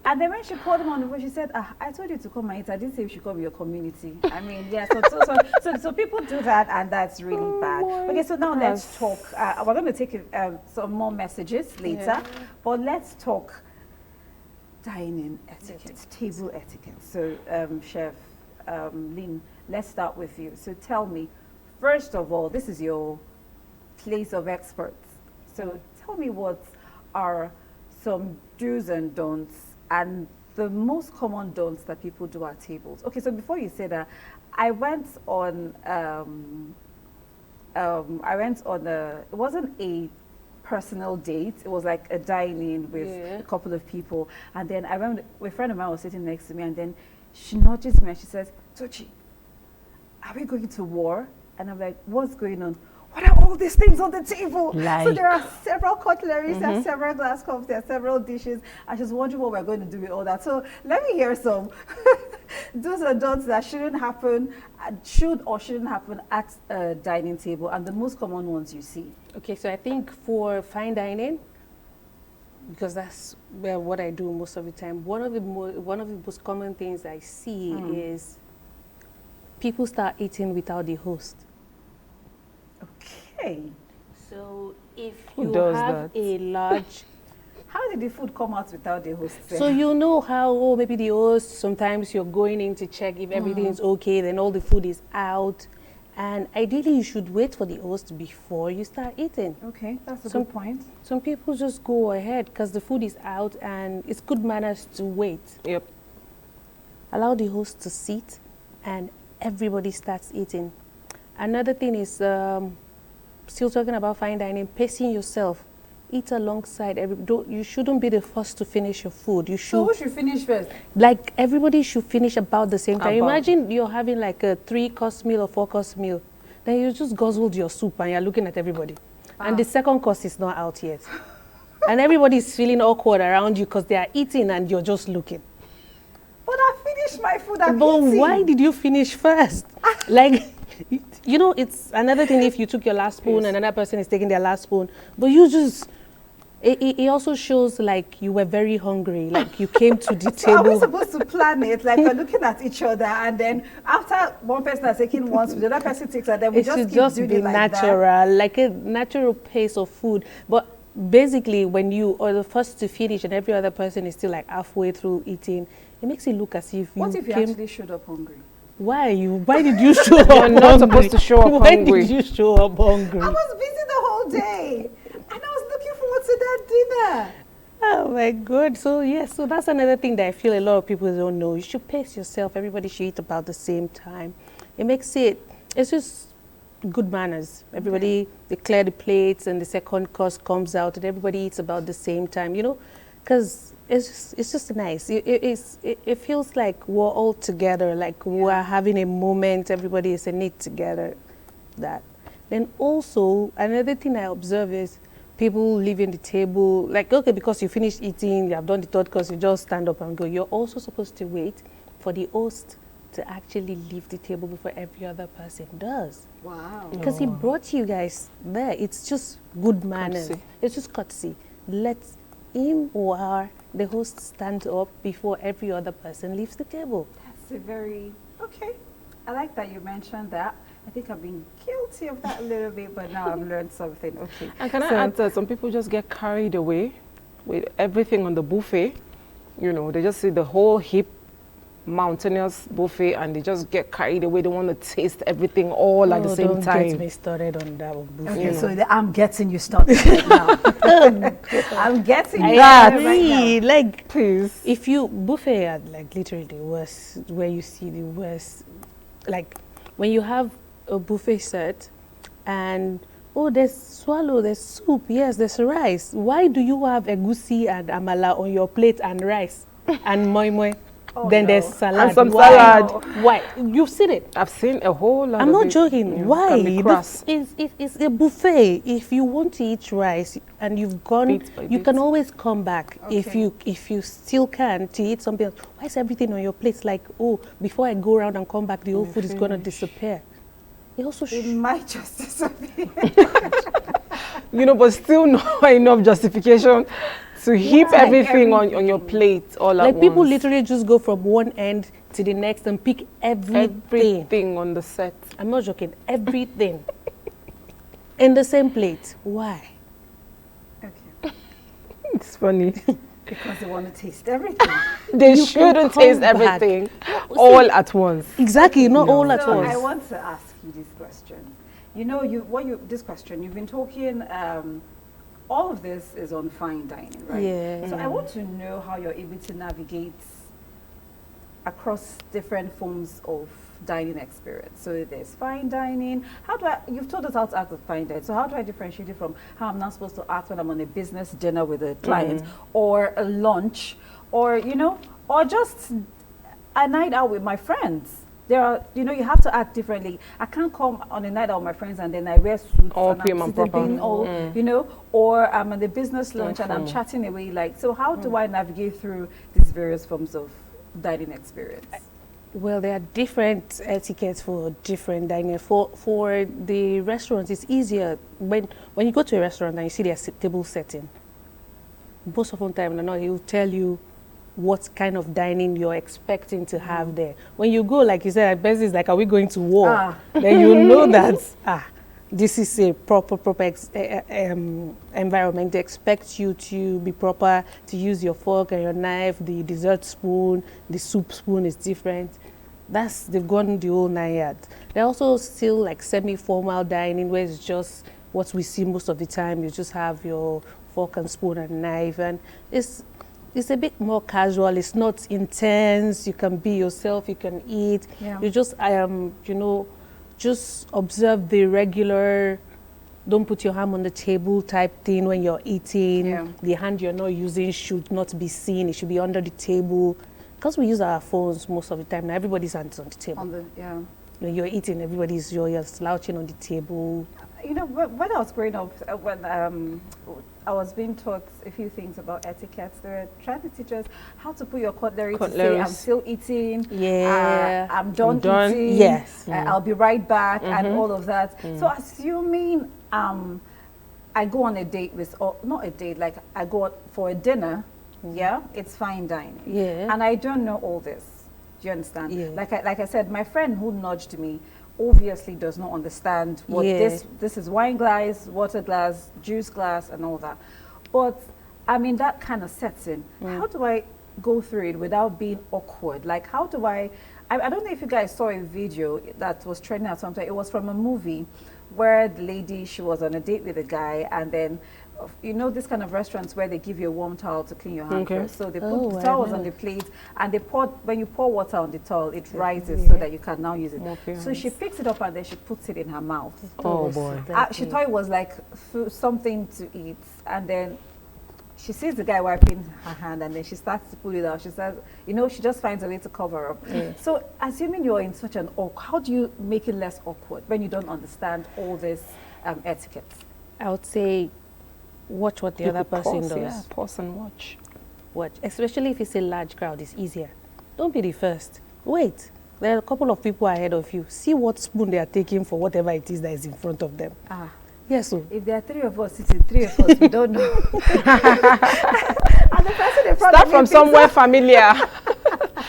And then when she called him on the phone, she said, I told you to come and eat. I didn't say you should come with your community. I mean, yeah, so people do that, and that's really bad. Okay, so now let's talk. We're going to take some more messages later, but let's talk dining etiquette, table etiquette. So, Chef Lynn, let's start with you. So tell me, first of all, this is your place of experts. So tell me what are some do's and don'ts and the most common don'ts that people do at tables. Okay, so before you say that, I went on it wasn't a personal date, it was like a dine-in with a couple of people, and then I remember a friend of mine was sitting next to me, and then she nudges me and she says, Tochi, are we going to war? And I'm like, what's going on? What are all these things on the table? So there are several cutleries, there are several glass cups, there are several dishes. I just wonder what we're going to do with all that. So let me hear some do's and don'ts that shouldn't happen, should or shouldn't happen at a dining table, and the most common ones you see. Okay, so I think for fine dining, because that's what I do most of the time, one of the most common things I see is people start eating without the host. Okay. So if Who you does have that? a large, How did the food come out without the host? so you know how maybe the host, sometimes you're going in to check if everything's okay, then all the food is out. And ideally you should wait for the host before you start eating. Okay, that's a Some- good point. Some people just go ahead because the food is out and it's good manners to wait. Yep. Allow the host to sit and everybody starts eating. Another thing is, still talking about fine dining, pacing yourself. Eat alongside you shouldn't be the first to finish your food. You So should, who should finish first? like, everybody should finish about the same time. About. Imagine you're having like a 3-course meal or 4-course meal. Then you just guzzled your soup and you're looking at everybody. And the second course is not out yet. And everybody's feeling awkward around you because they are eating and you're just looking. But I finished my food. I'm But eating. why did you finish first? Like, you know, it's another thing if you took your last spoon and another person is taking their last spoon. But you just, it also shows like you were very hungry. Like you came to the So are we table. supposed to plan it? Like we're looking at each other, and then after one person has taken one spoon, the other person takes, and then we It just should keep just doing be it like that. natural, like a natural pace of food. But basically, when you are the first to finish and every other person is still like halfway through eating, it makes it look as if you What if you came. actually showed up hungry? Why did you show up You're not hungry? supposed to show up Why hungry. did you show up hungry? I was busy the whole day, and I was looking forward to that dinner. Oh my God. So yes, so that's another thing that I feel a lot of people don't know. You should pace yourself. Everybody should eat about the same time. It's just good manners. Everybody, they clear the plates and the second course comes out and everybody eats about the same time, you know, because it's just nice. It feels like we're all together, like we're having a moment, everybody is in it together. That. Then also, another thing I observe is people leaving the table, like, okay, because you finished eating, you have done the third course, you just stand up and go. You're also supposed to wait for the host to actually leave the table before every other person does. Wow. Because he brought you guys there. It's just good manners. Courtesy. It's just courtesy. Let him or her, the host, stand up before every other person leaves the table. That's a very, okay. I like that you mentioned that. I think I've been guilty of that a little bit, but now I've learned something. Okay. And can I add that some people just get carried away with everything on the buffet? You know, they just see the whole heap mountainous buffet and they just get carried away. They want to taste everything all at the same Don't time. get me started on that one. Okay, You know. so I'm getting you started right now. I'm getting I that agree. right Like, Please. if you buffet are like literally the worst, where you see the worst, like when you have a buffet set and there's swallow, there's soup, yes, there's rice. Why do you have egusi and amala on your plate and rice and moi moi? Oh, Then no. there's salad. And some Why? salad. Why? You've seen it. I've seen a whole lot I'm of not it, joking. you know, Why? can be crass. It's a buffet. If you want to eat rice and you've gone, Bit by you bit. can always come back. Okay. If you still can to eat something else. Why is everything on your plate? It's like, before I go around and come back, the whole food is going to disappear. It also It might just disappear. You know, but still not enough justification to heap Like everything on your plate all at like once. people literally just go from one end to the next and pick everything. Everything on the set. I'm not joking. Everything in the same plate. Why? Okay. It's funny. Because they want to taste everything. They You can shouldn't come taste back. everything all at once. Exactly. Not No. all at So once. I want to ask you this question. You know, this question, you've been talking, all of this is on fine dining, right? Yeah. So I want to know how you're able to navigate across different forms of dining experience. So there's fine dining. You've told us how to act at fine dining. So how do I differentiate it from how I'm not supposed to act when I'm on a business dinner with a client or a lunch or, or just a night out with my friends? there are, you have to act differently. I can't come on a night out with my friends and then I wear suits All and prim I'm and sitting proper. being all, or I'm on the business lunch and I'm chatting away. Like, so how do I navigate through these various forms of dining experience? Well, there are different etiquettes for different dining. For the restaurants, it's easier when you go to a restaurant and you see their table setting. Most of the time, he'll tell you what kind of dining you're expecting to have there. When you go, like you said, best is like, are we going to war? Then you know that this is a proper environment. They expect you to be proper, to use your fork and your knife. The dessert spoon, the soup spoon is different. They've gone the whole 9 yards. They're also still like semi-formal dining where it's just what we see most of the time. You just have your fork and spoon and knife, and it's a bit more casual. It's not intense. You can be yourself. You can eat. Yeah. You just just observe the regular. Don't put your hand on the table type thing when you're eating. Yeah. The hand you're not using should not be seen. It should be under the table. Because we use our phones most of the time, now everybody's hands on the table. When you're eating, you're slouching on the table. When I was growing up, when I was being taught a few things about etiquette, they were trying to teach us how to put your cutlery to say, I'm still eating, I'm done eating, yes, I'll be right back, and all of that. So assuming I go on a date not a date, like I go out for a dinner, it's fine dining. Yeah. And I don't know all this. Do you understand? Yeah. Like I said, my friend who nudged me obviously does not understand what this is: wine glass, water glass, juice glass, and all that. But I mean, that kind of sets in. How do I go through it without being awkward? Like, how do I don't know if you guys saw a video that was trending at some time. It was from a movie where the lady, she was on a date with a guy, and then this kind of restaurants where they give you a warm towel to clean your hand first. So they put the towels on the plate, and when you pour water on the towel, it rises so that you can now use it. So she picks it up and then she puts it in her mouth. Oh boy. She thought it was like something to eat, and then she sees the guy wiping her hand, and then she starts to pull it out. She says, she just finds a way to cover up. So assuming you're in such an how do you make it less awkward when you don't understand all this etiquette? I would say watch what the other person does. Yeah, pause and watch. Watch, especially if it's a large crowd, it's easier. Don't be the first. Wait, there are a couple of people ahead of you. See what spoon they are taking for whatever it is that is in front of them. Yes, so if there are 3 of us, it's 3 of us, we don't know. And the person in front Start of from somewhere familiar.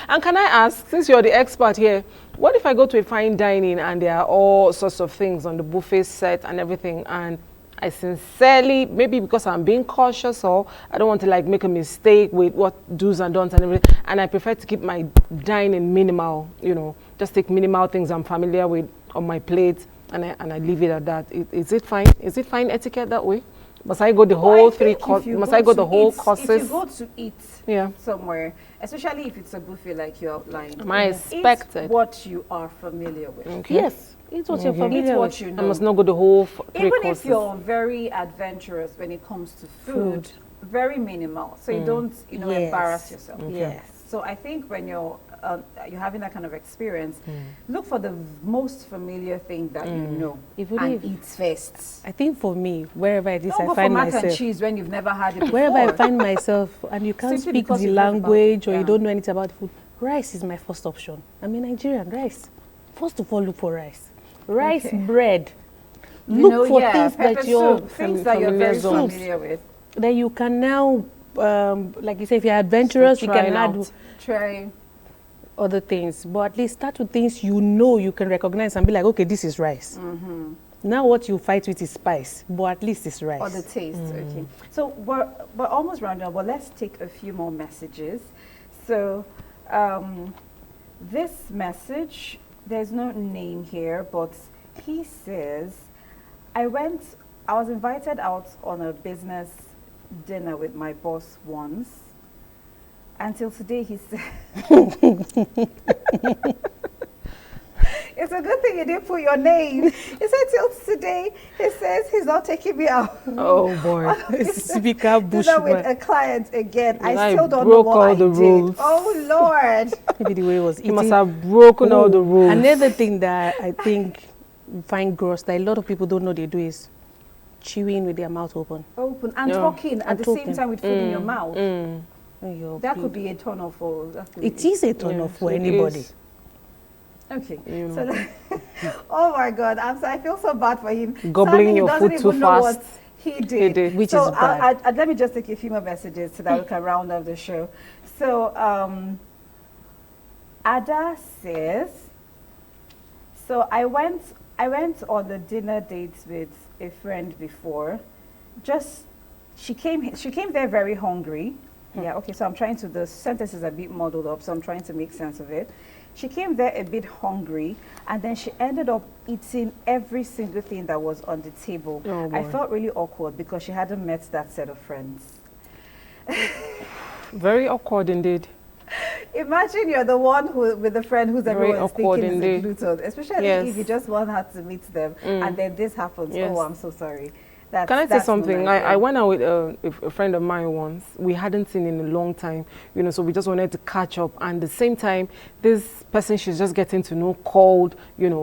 And can I ask, since you're the expert here, what if I go to a fine dining and there are all sorts of things on the buffet set and everything, and I sincerely, maybe because I'm being cautious or I don't want to like make a mistake with what do's and don'ts and everything, and I prefer to keep my dining minimal, just take minimal things I'm familiar with on my plate, and I leave it at that. Is it fine? Is it fine etiquette that way? Must I go the whole 3 courses? Must I go the whole courses? If you go to eat somewhere, especially if it's a buffet like you outlined, am I expected? Eat what you are familiar with. Okay. Yes. It's what you're familiar with. You know. I must not go the whole 3 Even courses. if you're very adventurous when it comes to food, very minimal, so you don't, embarrass yourself. Yes. So I think when you're having that kind of experience, look for the most familiar thing that you know and eat first. I think for me, wherever it is, Don't go I find for mac myself. and cheese when you've never had it before. Wherever I find myself, and you can't Simply speak because the you've heard about language it, or you don't know anything about the food, rice is my first option. I'm a Nigerian, rice. First of all, look for rice. Rice, bread. Look for things that you're very familiar with. That you can now, like you say, if you're adventurous, you can try other things. But at least start with things you can recognize and be like, okay, this is rice. Now what you fight with is spice, but at least it's rice. Or the taste, okay. So we're almost rounding up, but let's take a few more messages. So this message, there's no name here, but he says, I was invited out on a business dinner with my boss once. Until today, he said, it It's a good thing you didn't put your name. He said till today, he says he's not taking me out. Oh boy, speaker Bushman. With a client again. I still don't know broke what all I the did. rules. Oh Lord. Maybe the way it was He eating. must have broken all the rules. Another thing that I think we find gross that a lot of people don't know they do is chewing with their mouth open. Open and talking at the same time with food in your mouth. That could be a turn off for. It is a turn off for anybody. Okay. So oh my God, I feel so bad for him. Gobbling your food too fast. What he did. Which is bad. Let me just take a few more messages so that we can round up the show. So Ada says, so I went on the dinner dates with a friend before. She came there very hungry. Yeah, okay, so the sentence is a bit muddled up, so I'm trying to make sense of it. She came there a bit hungry, and then she ended up eating every single thing that was on the table. Oh, I felt really awkward because she hadn't met that set of friends. Very awkward indeed. Imagine you're the one with the friend who's everyone's thinking is a gluten, especially if you just want her to meet them, and then this happens. Oh, I'm so sorry. Can I say something? I went out with a friend of mine once. We hadn't seen in a long time, so we just wanted to catch up. And at the same time, this person she's just getting to know called,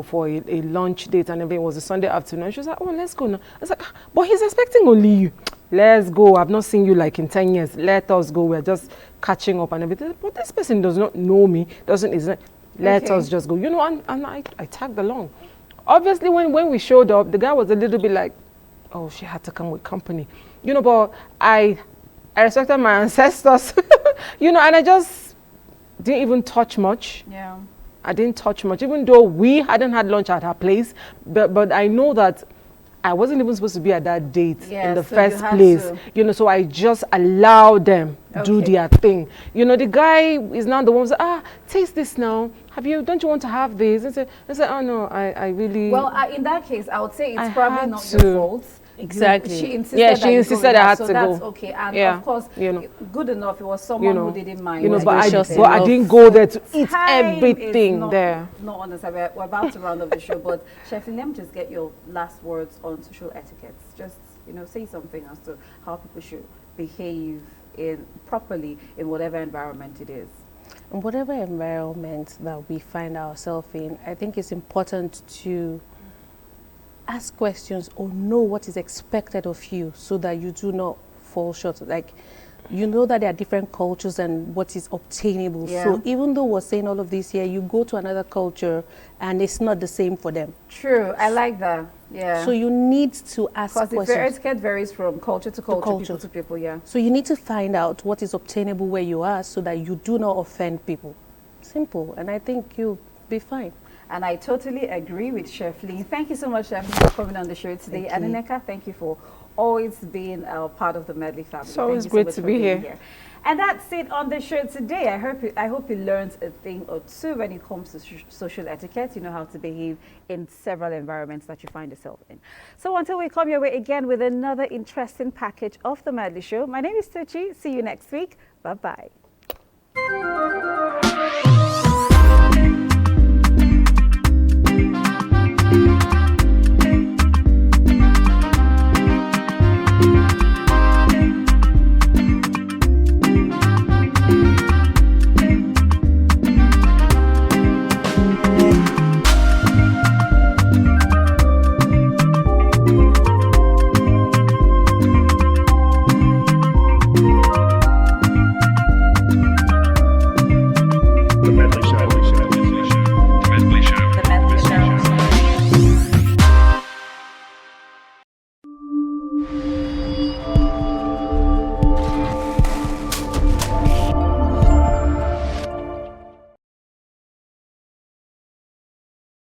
for a lunch date and everything. It was a Sunday afternoon. And she was like, oh, let's go now. I was like, but he's expecting only you. Let's go. I've not seen you like in 10 years. Let us go. We're just catching up and everything. But this person does not know me. Let us just go. And I tagged along. Obviously, when we showed up, the guy was a little bit like, oh, she had to come with company. But I respected my ancestors, and I just didn't even touch much. Yeah. I didn't touch much, even though we hadn't had lunch at her place. But I know that I wasn't even supposed to be at that date in the first place. So I just allowed them do their thing. The guy is now the one who's like, taste this now. Don't you want to have this? And I said, oh no, I really. Well, in that case, I would say it's probably not your fault. Exactly. She insisted I had to go. So that's okay. And of course, good enough. It was someone who didn't mind. But I didn't go there to eat everything there. Not honest. We're about to round up the show, but Sheffield, let me just get your last words on social etiquettes. Just say something as to how people should behave properly in whatever environment it is. In whatever environment that we find ourselves in, I think it's important to ask questions or know what is expected of you so that you do not fall short. Like, that there are different cultures and what is obtainable. Yeah. So even though we're saying all of this here, you go to another culture and it's not the same for them. True, I like that. Yeah. So you need to ask questions. Because etiquette varies from culture to culture, people to people, yeah. So you need to find out what is obtainable where you are so that you do not offend people. Simple. And I think you'll be fine. And I totally agree with Chef Lee. Thank you so much, Chef, for coming on the show today. And Nneka, thank you for always being part of the Medley family. So it's great to be here. And that's it on the show today. I hope you learned a thing or two when it comes to social etiquette. You know how to behave in several environments that you find yourself in. So until we come your way again with another interesting package of the Medley Show, my name is Tucci. See you next week. Bye-bye.